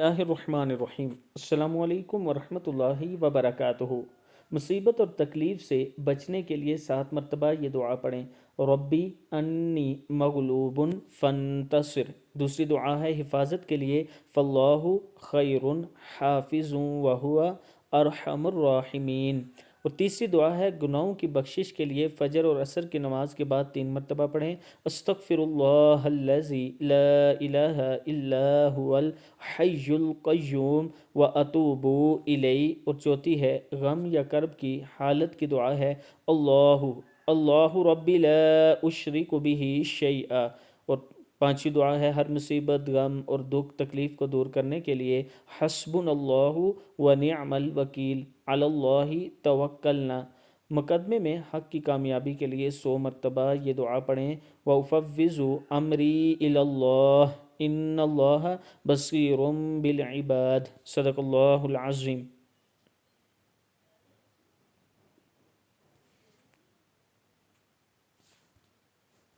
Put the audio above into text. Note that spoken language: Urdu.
اللہ الرحمن الرحیم۔ السلام علیکم ورحمۃ اللہ وبرکاتہ۔ مصیبت اور تکلیف سے بچنے کے لیے 7 مرتبہ یہ دعا پڑھیں۔ ربی انی مغلوب فانتصر۔ دوسری دعا ہے حفاظت کے لیے، فاللہ خیر حافظ وہو ارحم الراحمین۔ اور تیسری دعا ہے گناہوں کی بخشش کے لیے، فجر اور عصر کی نماز کے بعد 3 مرتبہ پڑھیں، استغفر اللہ الذی لا الہ الا هو الحی القیوم واتوب الیہ۔ اور چوتھی ہے غم یا کرب کی حالت کی دعا ہے، اللہ ربی لا اشرک بہ شیئا۔ اور پانچویں دعا ہے ہر مصیبت، غم اور دکھ تکلیف کو دور کرنے کے لیے، حسبنا اللہ ونعم الوکیل علی اللہ توکلنا۔ مقدمے میں حق کی کامیابی کے لیے 100 مرتبہ یہ دعا پڑھیں، وَأُفَوِّضُ أَمْرِي إِلَى اللَّهِ إِنَّ اللَّهَ بَصِيرٌ بِالْعِبَادِ۔ صدق اللہ العظیم۔